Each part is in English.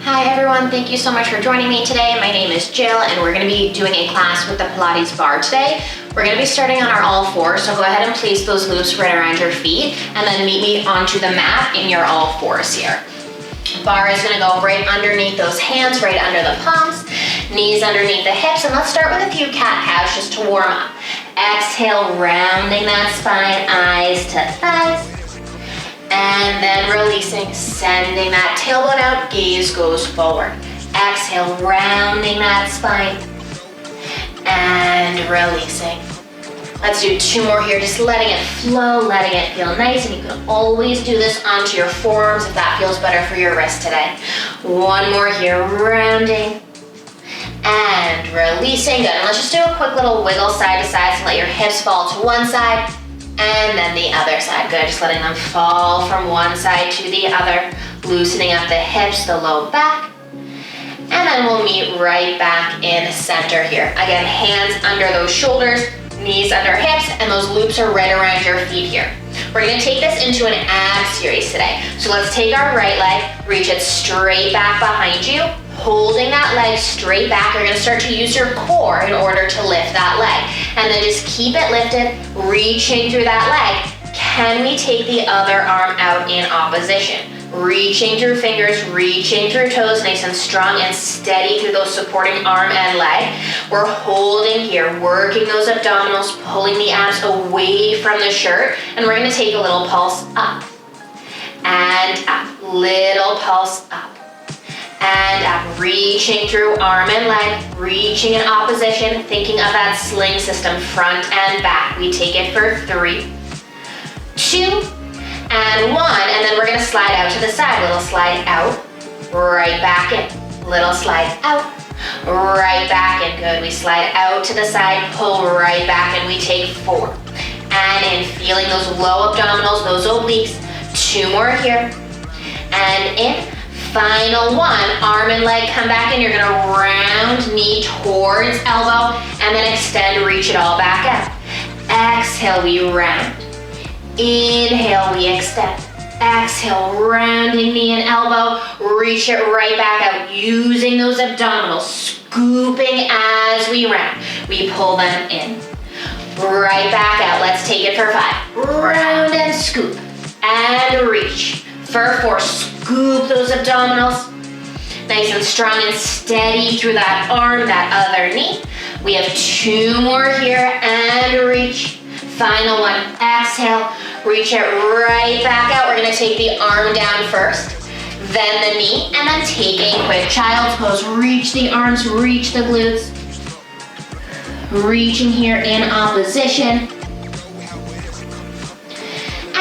Hi everyone, thank you so much for joining me today. My name is Jill and we're going to be doing a class with the Pilates bar today. We're going to be starting on our all fours, so go ahead and place those loops right around your feet and then meet me onto the mat in your all fours here. Bar is going to go right underneath those hands, right under the palms, knees underneath the hips, and let's start with a few cat-cows just to warm up. Exhale, rounding that spine, eyes to thighs. And then releasing, sending that tailbone out, gaze goes forward. Exhale, rounding that spine. And releasing. Let's do two more here, just letting it flow, letting it feel nice. And you can always do this onto your forearms if that feels better for your wrist today. One more here, rounding. And releasing, good. And let's just do a quick little wiggle side to side, so let your hips fall to one side. And then the other side, good, just letting them fall from one side to the other, loosening up the hips, the low back, and then we'll meet right back in center here. Again, hands under those shoulders, knees under hips, and those loops are right around your feet here. We're gonna take this into an ab series today. So let's take our right leg, reach it straight back behind you, holding that leg straight back. You're gonna start to use your core in order to lift that leg. And then just keep it lifted, reaching through that leg. Can we take the other arm out in opposition? Reaching through fingers, reaching through toes, nice and strong and steady through those supporting arm and leg. We're holding here, working those abdominals, pulling the abs away from the shirt, and we're gonna take a little pulse up and up, little pulse up. And up, reaching through arm and leg, reaching in opposition, thinking of that sling system, front and back. We take it for 3, 2, and 1, and then we're gonna slide out to the side. Little slide out, right back in. Little slide out, right back in. Good, we slide out to the side, pull right back, and we take 4. And in, feeling those low abdominals, those obliques. 2 more here, and in. Final 1, arm and leg come back in. You're gonna round knee towards elbow and then extend, reach it all back out. Exhale, we round. Inhale, we extend. Exhale, rounding knee and elbow, reach it right back out, using those abdominals, scooping as we round. We pull them in. Right back out, let's take it for 5. Round and scoop, and reach. For 4, scoop those abdominals, nice and strong and steady through that arm, that other knee. We have 2 more here, and reach. Final 1, exhale, reach it right back out. We're gonna take the arm down first, then the knee, and then take a quick child's pose. Reach the arms, reach the glutes. Reaching here in opposition.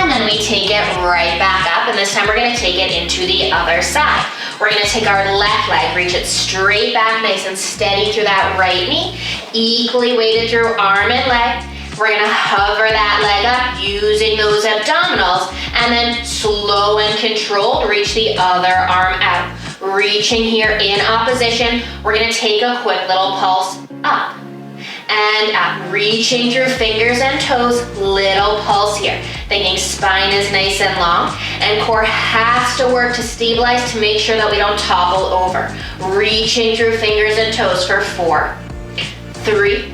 And then we take it right back up, and this time we're gonna take it into the other side. We're gonna take our left leg, reach it straight back, nice and steady through that right knee, equally weighted through arm and leg. We're gonna hover that leg up, using those abdominals, and then slow and controlled, reach the other arm out. Reaching here in opposition, we're gonna take a quick little pulse up. And up, reaching through fingers and toes, little pulse here. Thinking spine is nice and long, and core has to work to stabilize to make sure that we don't topple over. Reaching through fingers and toes for 4, 3,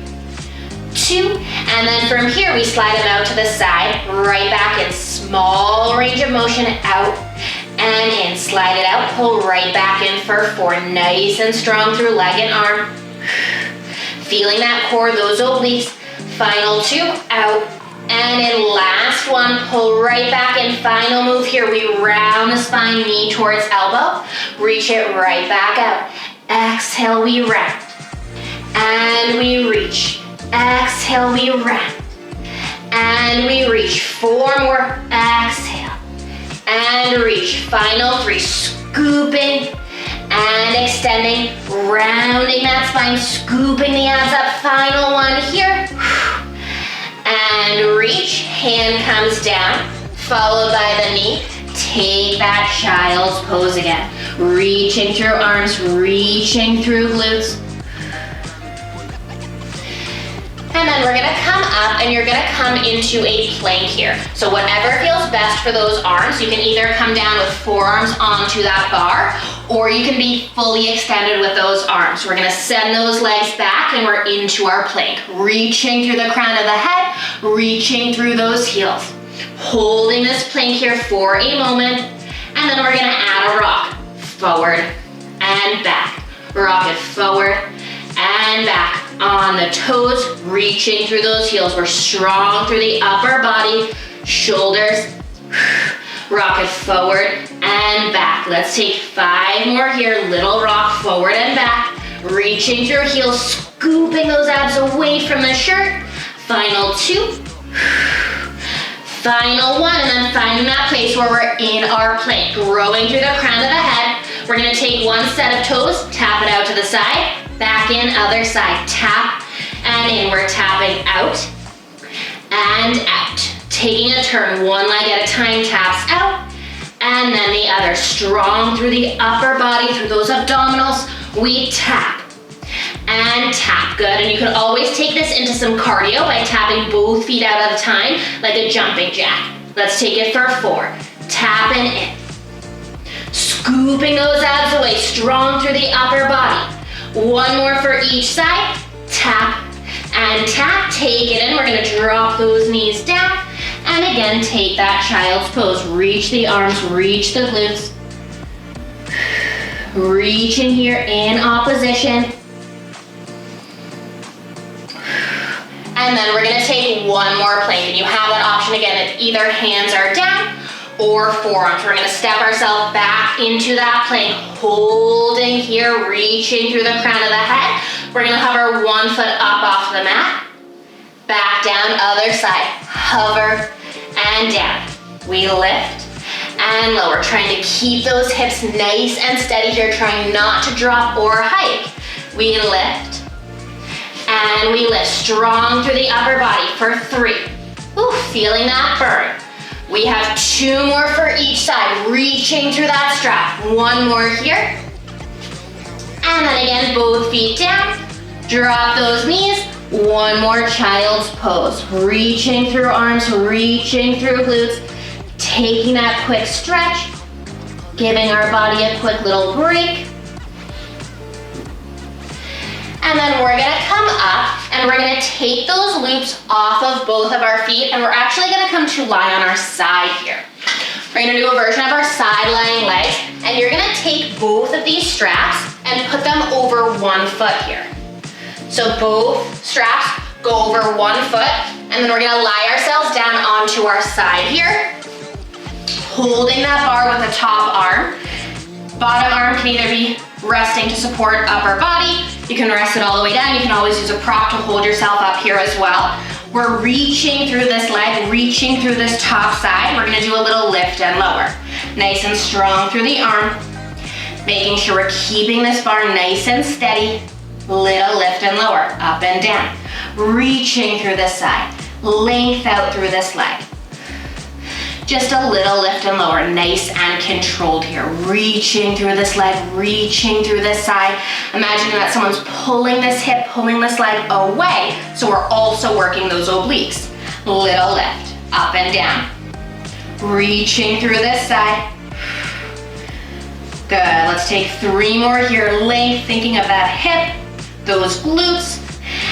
2, and then from here we slide them out to the side, right back in, small range of motion, out and in. Slide it out, pull right back in for 4, nice and strong through leg and arm. Feeling that core, those obliques. Final 2, out, and in last 1, pull right back in. Final move here, we round the spine, knee towards elbow, reach it right back out. Exhale, we round, and we reach. Exhale, we round, and we reach. 4 more, exhale, and reach. Final 3, scooping, and extending, rounding that spine, scooping the abs up. Final 1 here. And reach, hand comes down, followed by the knee. Take that child's pose again. Reaching through arms, reaching through glutes. And then we're gonna come up and you're gonna come into a plank here. So whatever feels best for those arms, you can either come down with forearms onto that bar, or you can be fully extended with those arms. We're gonna send those legs back and we're into our plank. Reaching through the crown of the head, reaching through those heels. Holding this plank here for a moment, and then we're gonna add a rock. Forward and back. Rock it forward and back. On the toes, reaching through those heels. We're strong through the upper body, shoulders. Rock it forward and back. Let's take 5 more here. Little rock forward and back. Reaching through heels, scooping those abs away from the shirt. Final 2. Final 1, and then finding that place where we're in our plank. Growing through the crown of the head. We're gonna take one set of toes, tap it out to the side, back in, other side. Tap and in. We're tapping out and out. Taking a turn, one leg at a time, taps out, and then the other. Strong through the upper body, through those abdominals. We tap and tap. Good, and you can always take this into some cardio by tapping both feet out at a time, like a jumping jack. Let's take it for 4. Tapping in. Scooping those abs away, strong through the upper body. 1 more for each side. Tap and tap. Take it in. We're gonna drop those knees down. And again, take that child's pose. Reach the arms, reach the glutes. Reach in here in opposition. And then we're gonna take 1 more plank. And you have that option again if either hands are down or forearms. We're gonna step ourselves back into that plank, holding here, reaching through the crown of the head. We're gonna hover 1 foot up off the mat, back down, other side, hover and down. We lift and lower, trying to keep those hips nice and steady here, trying not to drop or hike. We lift and we lift, strong through the upper body for 3. Ooh, feeling that burn. We have 2 more for each side, reaching through that strap. 1 more here. And then again, both feet down. Drop those knees. 1 more child's pose. Reaching through arms, reaching through glutes. Taking that quick stretch. Giving our body a quick little break. And then we're gonna come up and we're gonna take those loops off of both of our feet, and we're actually gonna come to lie on our side here. We're gonna do a version of our side lying legs, and you're gonna take both of these straps and put them over 1 foot here. So both straps go over 1 foot, and then we're gonna lie ourselves down onto our side here, holding that bar with the top arm. Bottom arm can either be resting to support upper body. You can rest it all the way down. You can always use a prop to hold yourself up here as well. We're reaching through this leg, reaching through this top side. We're gonna do a little lift and lower. Nice and strong through the arm. Making sure we're keeping this bar nice and steady. Little lift and lower, up and down. Reaching through this side. Length out through this leg. Just a little lift and lower, nice and controlled here. Reaching through this leg, reaching through this side. Imagining that someone's pulling this hip, pulling this leg away, so we're also working those obliques. Little lift, up and down. Reaching through this side. Good, let's take 3 more here. Length, thinking of that hip, those glutes.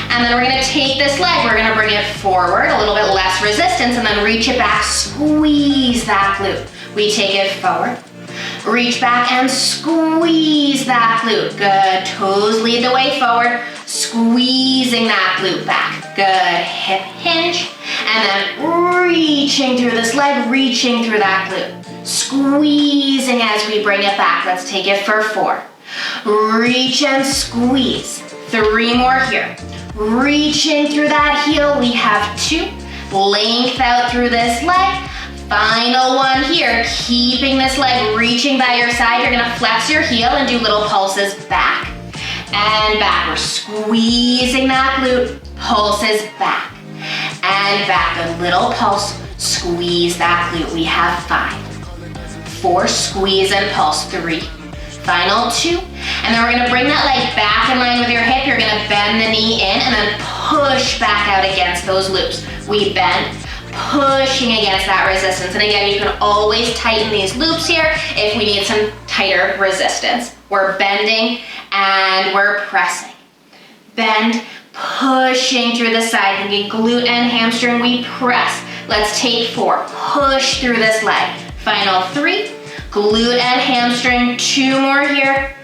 And then we're gonna take this leg, we're gonna bring it forward, a little bit less resistance, and then reach it back, squeeze that glute. We take it forward, reach back and squeeze that glute. Good, toes lead the way forward, squeezing that glute back. Good, hip hinge, and then reaching through this leg, reaching through that glute. Squeezing as we bring it back. Let's take it for 4. Reach and squeeze. 3 more here. Reaching through that heel, we have 2. Length out through this leg. Final 1 here, keeping this leg reaching by your side. You're gonna flex your heel and do little pulses back and back. We're squeezing that glute, pulses back and back. A little pulse, squeeze that glute. We have 5. 4, squeeze and pulse. 3. Final 2. And then we're gonna bring that leg back in line with your hip. You're gonna bend the knee in and then push back out against those loops. We bend, pushing against that resistance. And again, you can always tighten these loops here if we need some tighter resistance. We're bending and we're pressing. Bend, pushing through the side, thinking glute and hamstring, we press. Let's take 4, push through this leg. Final 3, glute and hamstring, 2 more here.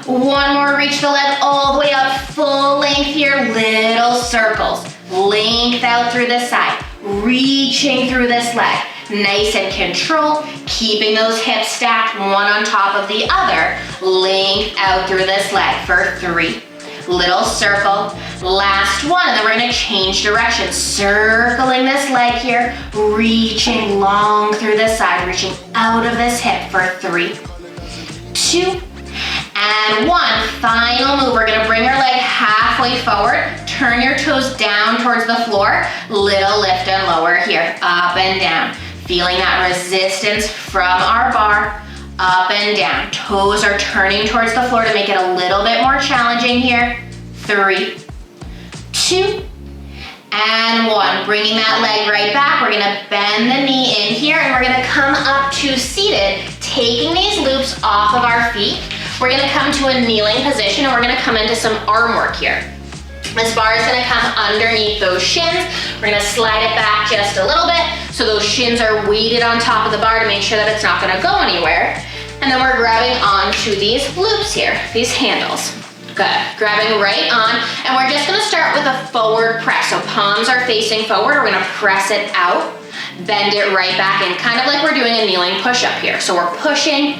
1 more, reach the leg all the way up, full length here, little circles. Length out through the side, reaching through this leg. Nice and control, keeping those hips stacked one on top of the other. Length out through this leg for 3. Little circle, last one, and then we're gonna change direction. Circling this leg here, reaching long through the side, reaching out of this hip for 3, 2, and 1. Final move, we're gonna bring our leg halfway forward, turn your toes down towards the floor, little lift and lower here, up and down. Feeling that resistance from our bar, up and down. Toes are turning towards the floor to make it a little bit more challenging here. 3, 2, and 1. Bringing that leg right back. We're gonna bend the knee in here and we're gonna come up to seated, taking these loops off of our feet. We're gonna come to a kneeling position and we're gonna come into some arm work here. This bar is gonna come underneath those shins. We're gonna slide it back just a little bit so those shins are weighted on top of the bar to make sure that it's not gonna go anywhere. And then we're grabbing onto these loops here, these handles. Good, grabbing right on, and we're just gonna start with a forward press. So palms are facing forward, we're gonna press it out, bend it right back in, kind of like we're doing a kneeling push-up here. So we're pushing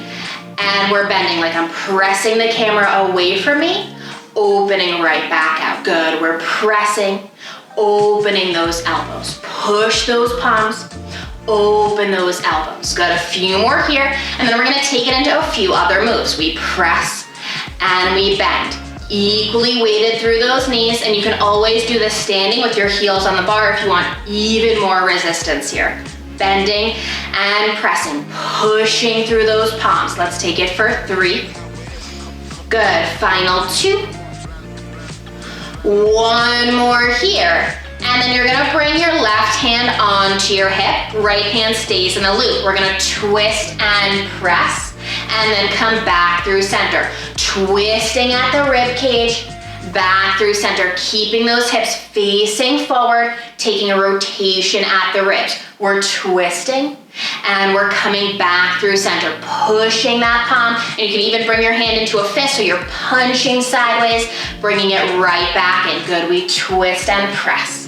and we're bending, like I'm pressing the camera away from me, opening right back out. Good, we're pressing, opening those elbows. Push those palms, open those elbows. Good, a few more here, and then we're gonna take it into a few other moves. We press and we bend. Equally weighted through those knees, and you can always do this standing with your heels on the bar if you want even more resistance here. Bending and pressing, pushing through those palms. Let's take it for 3. Good, final 2. 1 more here. And then you're gonna bring your left hand onto your hip, right hand stays in the loop. We're gonna twist and press, and then come back through center. Twisting at the rib cage, back through center, keeping those hips facing forward, taking a rotation at the ribs. We're twisting, and we're coming back through center, pushing that palm, and you can even bring your hand into a fist so you're punching sideways, bringing it right back in. Good, we twist and press.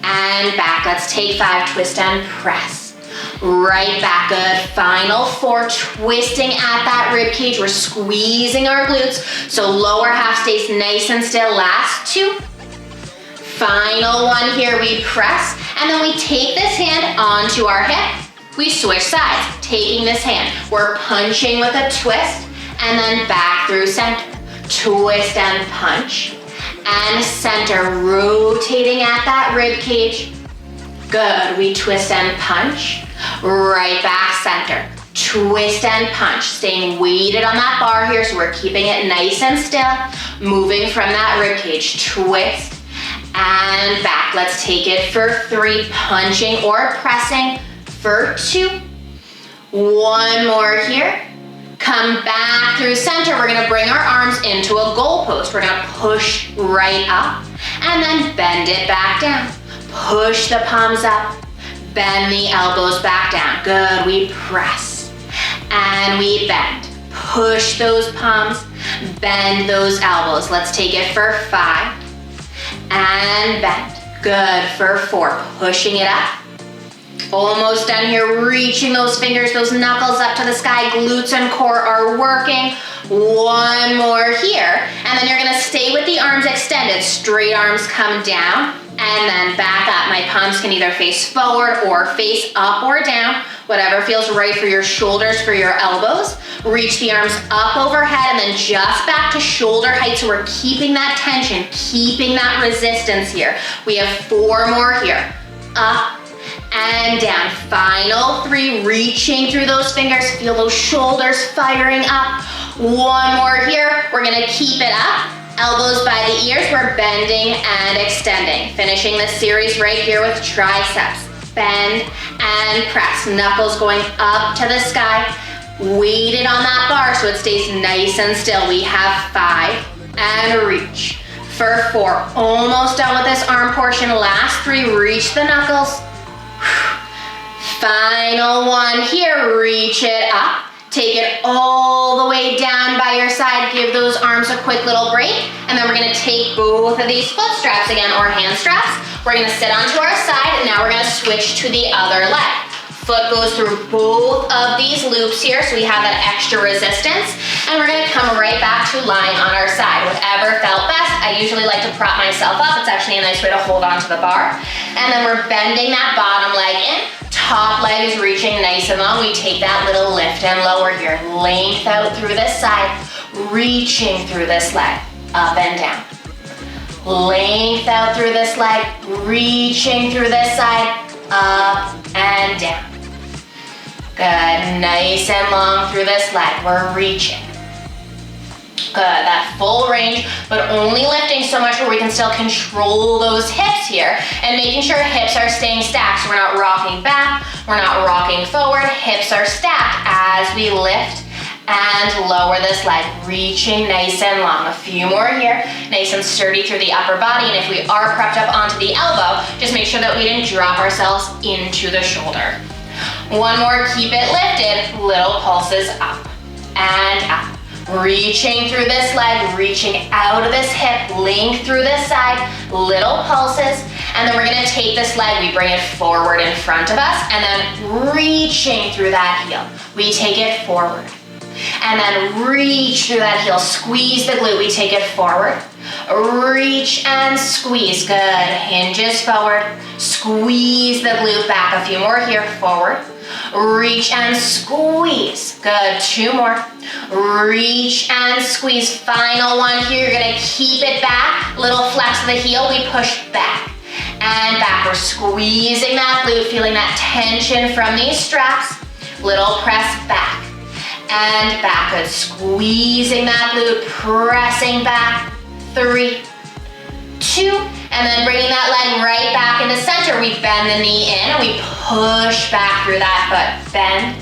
And back, let's take 5, twist and press. Right back, good. Final 4, twisting at that rib cage. We're squeezing our glutes, so lower half stays nice and still. Last 2. Final 1 here, we press, and then we take this hand onto our hip. We switch sides, taking this hand. We're punching with a twist, and then back through center. Twist and punch. And center, rotating at that rib cage. Good, we twist and punch. Right back center, twist and punch. Staying weighted on that bar here, so we're keeping it nice and still. Moving from that rib cage, twist and back. Let's take it for 3, punching or pressing for 2. 1 more here. Come back through center. We're gonna bring our arms into a goal post. We're gonna push right up and then bend it back down. Push the palms up, bend the elbows back down. Good, we press and we bend. Push those palms, bend those elbows. Let's take it for 5 and bend. Good, for 4, pushing it up. Almost done here, reaching those fingers, those knuckles up to the sky. Glutes and core are working. 1 more here, and then you're gonna stay with the arms extended. Straight arms come down, and then back up. My palms can either face forward or face up or down, whatever feels right for your shoulders, for your elbows. Reach the arms up overhead, and then just back to shoulder height, so we're keeping that tension, keeping that resistance here. We have 4 more here. Up and down. Final 3, reaching through those fingers. Feel those shoulders firing up. 1 more here. We're gonna keep it up. Elbows by the ears. We're bending and extending. Finishing this series right here with triceps. bend, and press. Knuckles going up to the sky. Weight it on that bar so it stays nice and still. We have 5, and reach. For 4, almost done with this arm portion. Last 3, reach the knuckles. Final 1 here, reach it up. Take it all the way down by your side. Give those arms a quick little break. And then we're gonna take both of these foot straps again, or hand straps. We're gonna sit onto our side, and now we're gonna switch to the other leg. Foot goes through both of these loops here, so we have that extra resistance. And we're gonna come right back to lying on our side. Whatever felt best. I usually like to prop myself up. It's actually a nice way to hold onto the bar. And then we're bending that bottom leg in. Top leg is reaching nice and long. We take that little lift and lower here. Length out through this side, reaching through this leg, up and down. Length out through this leg, reaching through this side, up and down. Good, nice and long through this leg, we're reaching. Good, that full range, but only lifting so much where we can still control those hips here and making sure hips are staying stacked. So we're not rocking back, we're not rocking forward, hips are stacked as we lift and lower this leg, reaching nice and long. A few more here, nice and sturdy through the upper body, and if we are prepped up onto the elbow, just make sure that we didn't drop ourselves into the shoulder. One more, keep it lifted, little pulses up and up. Reaching through this leg, reaching out of this hip, length through this side, little pulses, and then we're gonna take this leg, we bring it forward in front of us, and then reaching through that heel, we take it forward. And then reach through that heel, squeeze the glute, we take it forward. Reach and squeeze, good, hinges forward, squeeze the glute back, a few more here, forward. Reach and squeeze, good, 2 more. Reach and squeeze, final 1 here, you're gonna keep it back, little flex of the heel, we push back and back. We're squeezing that glute, feeling that tension from these straps, little press back and back, good, squeezing that glute, pressing back, 3, 2, and then bringing that leg right back into center. We bend the knee in and we push back through that foot. Bend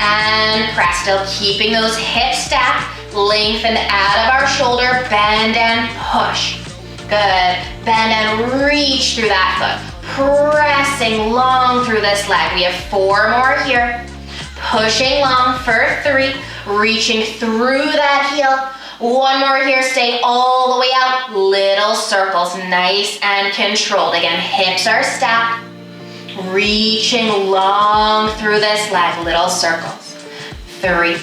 and press, still keeping those hips stacked, lengthen out of our shoulder, bend and push. Good, bend and reach through that foot, pressing long through this leg. We have 4 more here. Pushing long for 3, reaching through that heel. 1 more here, stay all the way out, little circles, nice and controlled. Again, hips are stacked, reaching long through this leg, little circles. 3,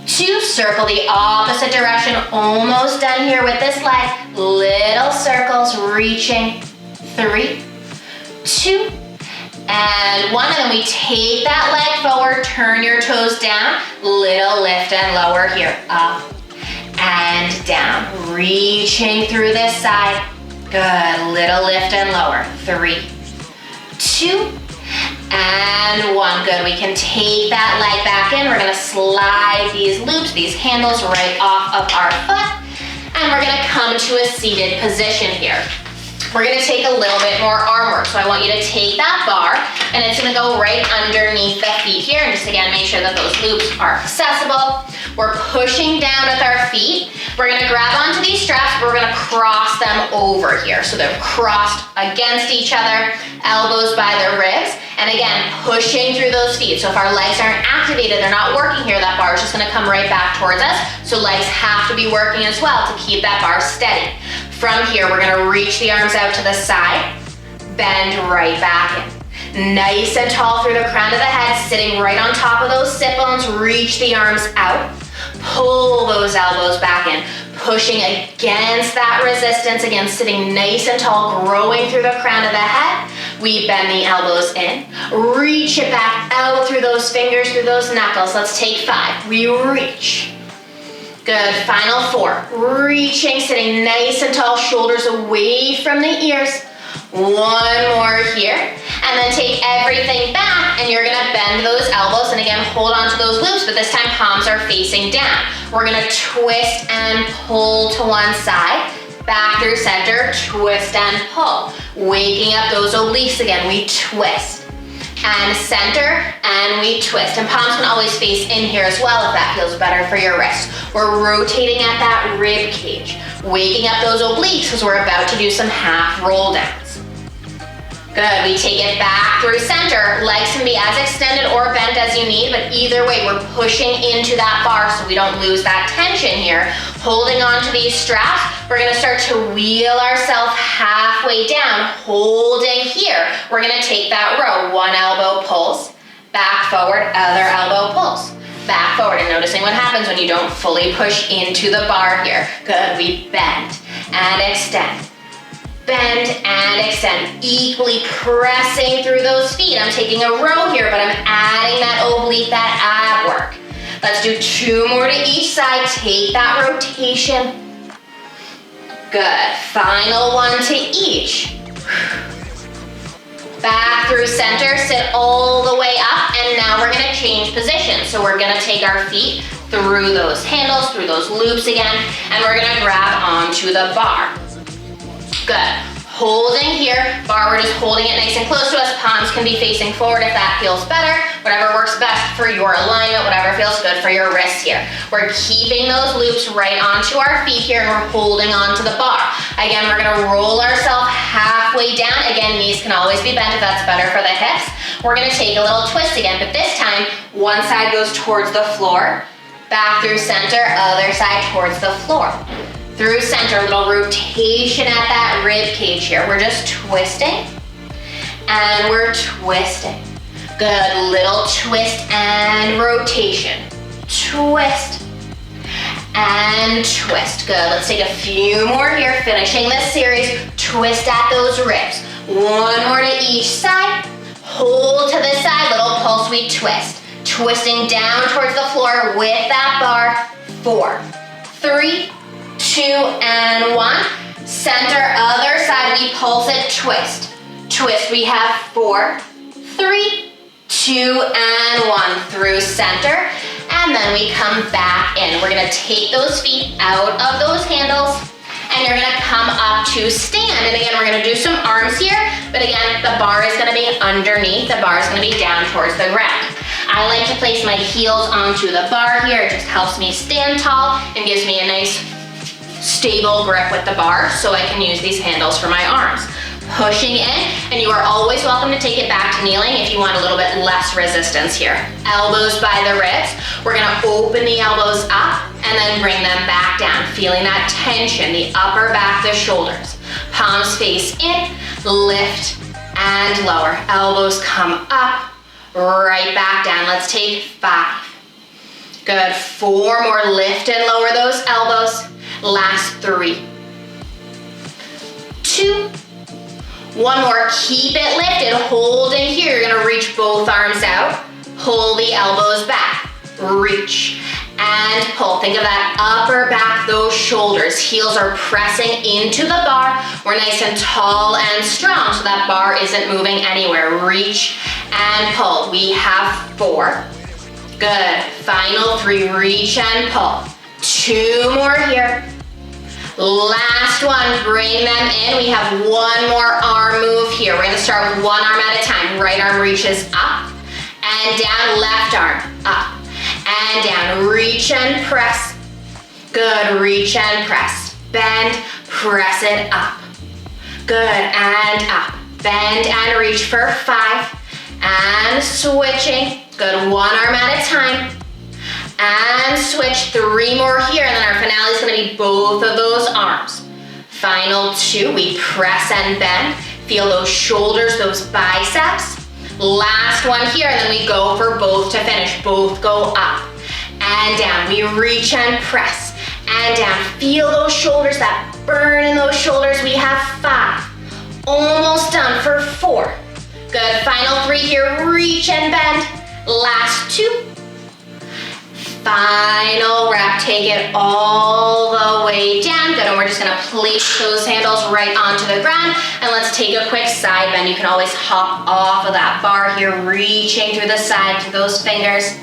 2, circle the opposite direction, almost done here with this leg, little circles, reaching, 3, 2, and 1, and then we take that leg forward, turn your toes down, little lift and lower here, up and down, reaching through this side, good, little lift and lower, 3, 2, and 1, good. We can take that leg back in, we're gonna slide these loops, these handles right off of our foot, and we're gonna come to a seated position here. We're gonna take a little bit more arm work. So I want you to take that bar and it's gonna go right underneath the feet here. And just again, make sure that those loops are accessible. We're pushing down with our feet. We're gonna grab onto these straps, but we're gonna cross them over here. So they're crossed against each other, elbows by the ribs. And again, pushing through those feet. So if our legs aren't activated, they're not working here, that bar is just gonna come right back towards us. So legs have to be working as well to keep that bar steady. From here, we're gonna reach the arms out to the side, bend right back in. Nice and tall through the crown of the head, sitting right on top of those sit bones, reach the arms out, pull those elbows back in, pushing against that resistance, again, sitting nice and tall, growing through the crown of the head. We bend the elbows in, reach it back out through those fingers, through those knuckles. Let's take 5, we reach. Good, final 4, reaching, sitting nice and tall, shoulders away from the ears. 1 more here, and then take everything back, and you're gonna bend those elbows, and again, hold on to those loops, but this time palms are facing down. We're gonna twist and pull to one side, back through center, twist and pull. Waking up those obliques again, we twist. And center, and we twist. And palms can always face in here as well if that feels better for your wrists. We're rotating at that rib cage. Waking up those obliques because we're about to do some half roll downs. Good, we take it back through center. Legs can be as extended or bent as you need, but either way, we're pushing into that bar so we don't lose that tension here. Holding on to these straps, we're gonna start to wheel ourselves halfway down, holding here. We're gonna take that row. One elbow pulls, back forward, other elbow pulls. Back forward, and noticing what happens when you don't fully push into the bar here. Good, we bend and extend. Bend and extend, equally pressing through those feet. I'm taking a row here, but I'm adding that oblique, that ab work. Let's do 2 more to each side. Take that rotation. Good, final one to each. Back through center, sit all the way up, and now we're gonna change position. So we're gonna take our feet through those handles, through those loops again, and we're gonna grab onto the bar. Good, holding here, bar, we're just holding it nice and close to us. Palms can be facing forward if that feels better. Whatever works best for your alignment, whatever feels good for your wrists here. We're keeping those loops right onto our feet here, and we're holding onto the bar. Again, we're gonna roll ourselves halfway down. Again, knees can always be bent if that's better for the hips. We're gonna take a little twist again, but this time, one side goes towards the floor, back through center, other side towards the floor. Through center, a little rotation at that rib cage here. We're just twisting, and we're twisting. Good, little twist and rotation. Twist and twist. Good, let's take a few more here, finishing this series. Twist at those ribs. 1 more to each side. Hold to this side, little pulse, we twist. Twisting down towards the floor with that bar. 4, 3, 2, and 1. Center, other side, we pulse it, twist. Twist, we have 4, 3, 2, and 1 through center. And then we come back in. We're gonna take those feet out of those handles, and you're gonna come up to stand. And again, we're gonna do some arms here, but again, the bar is gonna be underneath, the bar is gonna be down towards the ground. I like to place my heels onto the bar here. It just helps me stand tall and gives me a nice stable grip with the bar so I can use these handles for my arms. Pushing in, and you are always welcome to take it back to kneeling if you want a little bit less resistance here. Elbows by the ribs. We're gonna open the elbows up and then bring them back down, feeling that tension, the upper back, the shoulders. Palms face in, lift and lower. Elbows come up, right back down. Let's take 5. Good, 4 more, lift and lower those elbows. Last 3, 2, 1 more, keep it lifted, holding here. You're gonna reach both arms out, pull the elbows back, reach and pull. Think of that upper back, those shoulders. Heels are pressing into the bar. We're nice and tall and strong so that bar isn't moving anywhere. Reach and pull. We have 4. Good, final 3, reach and pull. 2 more here. Last one, bring them in. We have 1 more arm move here. We're gonna start with 1 arm at a time. Right arm reaches up and down, left arm up and down. Reach and press. Good, reach and press. Bend, press it up. Good, and up. Bend and reach for 5. And switching. Good, 1 arm at a time. And switch, 3 more here, and then our finale is gonna be both of those arms. Final 2, we press and bend. Feel those shoulders, those biceps. Last one here, and then we go for both to finish. Both go up and down. We reach and press and down. Feel those shoulders, that burn in those shoulders. We have 5. Almost done for 4. Good, final 3 here, reach and bend. Last 2. Final wrap, take it all the way down. Good, and we're just gonna place those handles right onto the ground, and let's take a quick side bend. You can always hop off of that bar here, reaching through the side through those fingers.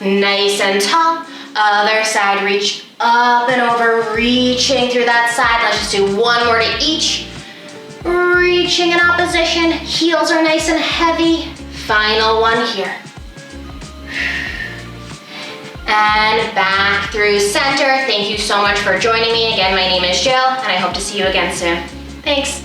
Nice and tall, Other side, reach up and over, reaching through that side. Let's just do one more to each. Reaching in opposition, heels are nice and heavy. Final one here. And back through center. Thank you so much for joining me. Again, my name is Jill, and I hope to see you again soon. Thanks.